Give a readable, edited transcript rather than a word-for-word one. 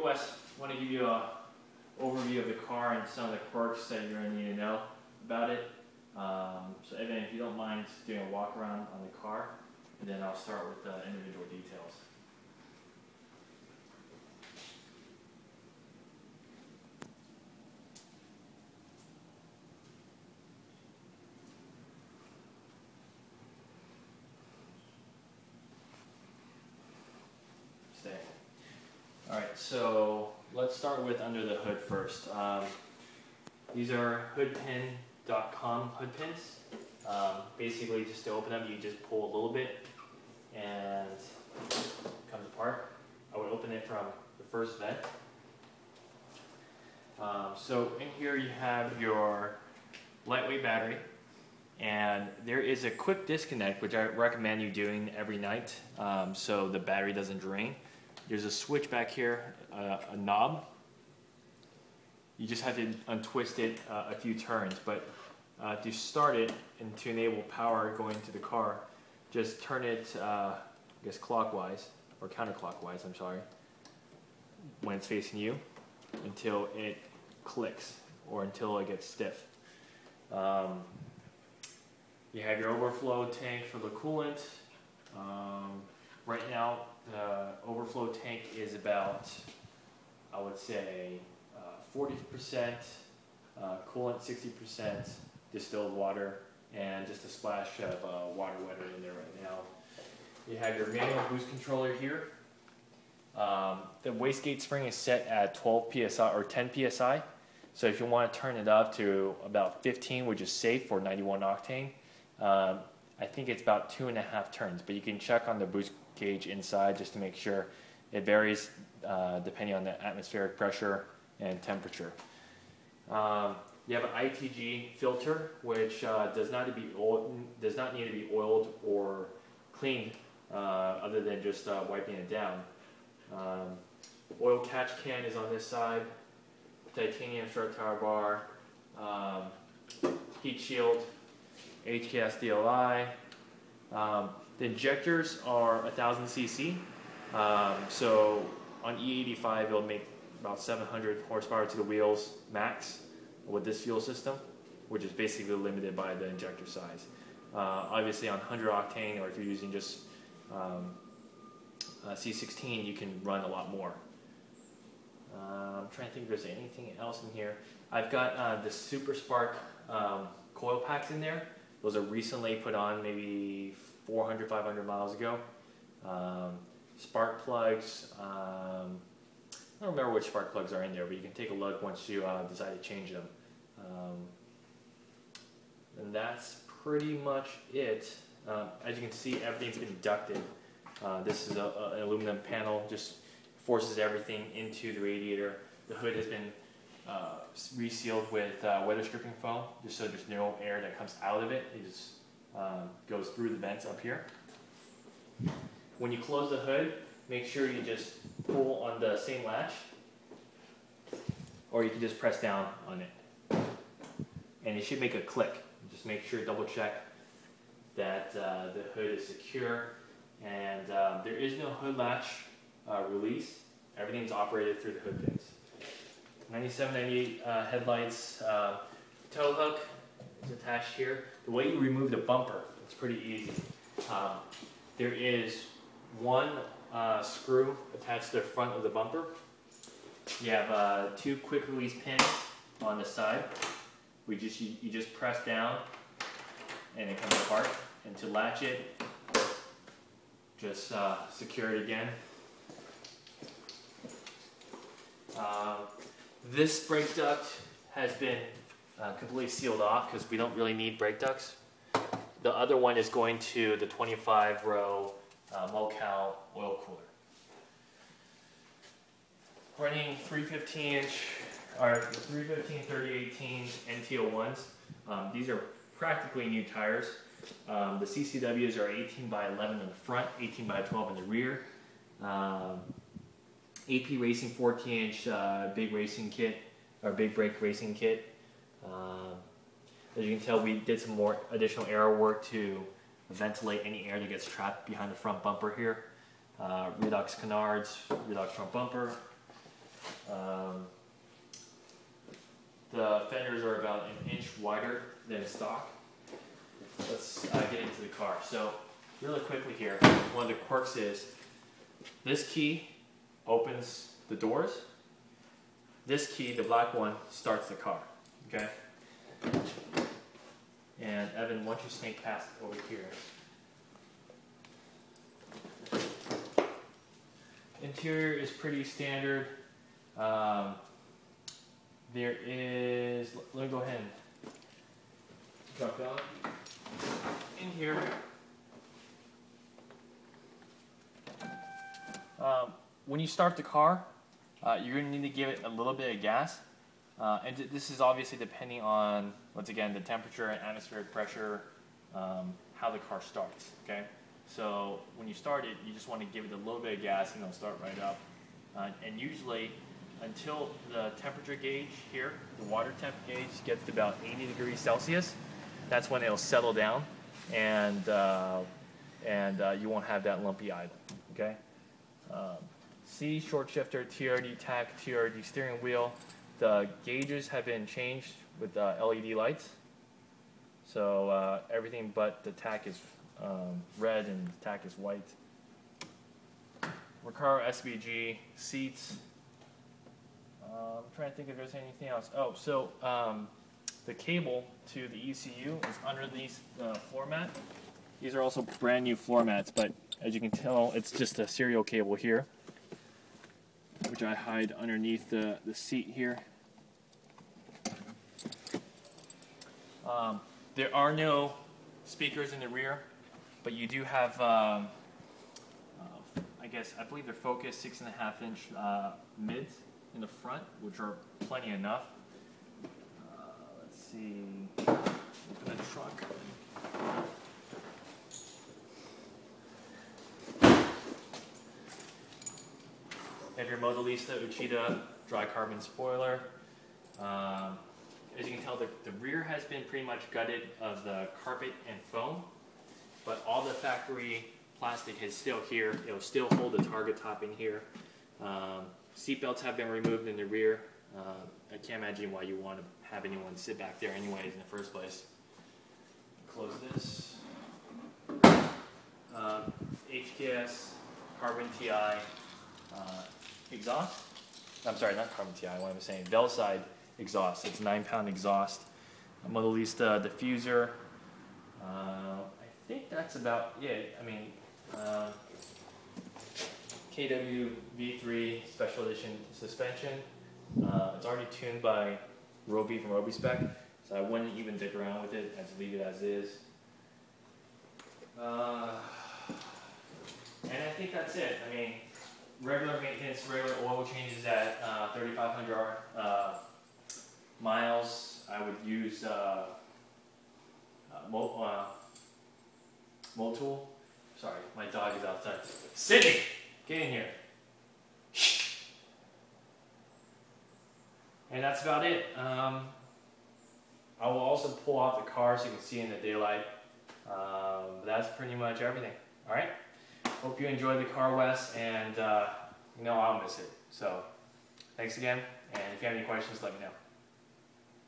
Wes. I want to give you an overview of the car and some of the quirks that you're going to need to know about it. So Evan, if you don't mind doing a walk around on the car, and then I'll start with the individual details. Stay. Alright, so let's start with under the hood first. These are hoodpin.com hood pins. Basically, just to open them, you just pull a little bit and it comes apart. I would open it from the first vent. So in here you have your lightweight battery, and there is a quick disconnect which I recommend you doing every night so the battery doesn't drain. There's a switch back here, a knob. You just have to untwist it a few turns, but to start it and to enable power going to the car, just turn it, I guess clockwise, or counterclockwise, I'm sorry, when it's facing you, until it clicks, or until it gets stiff. You have your overflow tank for the coolant. Right now, the overflow tank is about, I would say, 40% coolant, 60% distilled water, and just a splash of water wetter in there right now. You have your manual boost controller here. The wastegate spring is set at 12 psi or 10 psi. So if you want to turn it up to about 15, which is safe for 91 octane, I think it's about 2.5 turns. But you can check on the boost gauge inside just to make sure. It varies depending on the atmospheric pressure and temperature. You have an ITG filter, which does not need to be oiled or cleaned, other than just wiping it down. Oil catch can is on this side. Titanium strut tower bar. Heat shield. HKS DLI. The injectors are 1000 cc. So on E85 it'll make about 700 horsepower to the wheels max with this fuel system, which is basically limited by the injector size. Obviously on 100 octane, or if you're using just C16, you can run a lot more. I'm trying to think if there's anything else in here. I've got the Super Spark coil packs in there. Those are recently put on, maybe 400, 500 miles ago. Spark plugs. I don't remember which spark plugs are in there, but you can take a look once you decide to change them. And that's pretty much it. As you can see, everything's been ducted. This is an aluminum panel, just forces everything into the radiator. The hood has been resealed with weather stripping foam, just so there's no air that comes out of it. It just goes through the vents up here. When you close the hood, make sure you just pull on the same latch, or you can just press down on it. And it should make a click. Just make sure, double check that the hood is secure. And there is no hood latch release. Everything's operated through the hood pins. 97, 98 headlights. Tow hook is attached here. The way you remove the bumper, it's pretty easy. There is one screw attached to the front of the bumper. You have 2 quick release pins on the side. You just press down and it comes apart. And to latch it, just secure it again. This brake duct has been completely sealed off because we don't really need brake ducts. The other one is going to the 25-row Mocal oil cooler. Running 315-inch or 315 3018 NT01s. These are practically new tires. The CCWs are 18 by 11 in the front, 18 by 12 in the rear. AP Racing 14-inch big racing kit, or big brake racing kit. As you can tell, we did some more additional aero work to ventilate any air that gets trapped behind the front bumper here. Redux canards, Redux front bumper. The fenders are about an inch wider than stock. Let's get into the car. So really quickly here, one of the quirks is this key opens the doors. This key, the black one, starts the car. Okay? And Evan, why don't you sneak past over here? Interior is pretty standard. There is, let me go ahead and drop down in here. When you start the car, you're going to need to give it a little bit of gas. And this is obviously depending on, once again, the temperature and atmospheric pressure, how the car starts, okay? So when you start it, you just want to give it a little bit of gas and it'll start right up. And usually, until the temperature gauge here, the water temp gauge gets to about 80 degrees Celsius, that's when it'll settle down and you won't have that lumpy idle, okay? C, short shifter, TRD tach, TRD steering wheel. The gauges have been changed with LED lights. So everything but the tach is red and the tach is white. Recaro SVG, seats. I'm trying to think if there's anything else. Oh, so the cable to the ECU is under these floor mat. These are also brand new floor mats, but as you can tell, it's just a serial cable here, which I hide underneath the seat here. There are no speakers in the rear, but you do have, I believe they're Focus 6.5-inch mids in the front, which are plenty enough. Let's see, open the trunk. You have your Motorista Uchida dry carbon spoiler. As you can tell, the rear has been pretty much gutted of the carpet and foam, but all the factory plastic is still here. It'll still hold the target top in here. Seat belts have been removed in the rear. I can't imagine why you want to have anyone sit back there anyways in the first place. Close this. HKS Carbon TI exhaust. I'm sorry, not Carbon TI, what am I saying? Veilside exhaust. It's 9-pound exhaust. Motorista diffuser. I think that's about it. I mean, KW V3 Special Edition suspension. It's already tuned by Roby from RobySpec, so I wouldn't even dig around with it. I just leave it as is. And I think that's it. I mean, regular maintenance, regular oil changes at 3,500 miles. I would use Motul. Sorry, my dog is outside. Sydney, get in here. And that's about it. I will also pull out the car so you can see in the daylight. But that's pretty much everything. All right. Hope you enjoyed the car, Wes, and you know I'll miss it. So thanks again, and if you have any questions, let me know.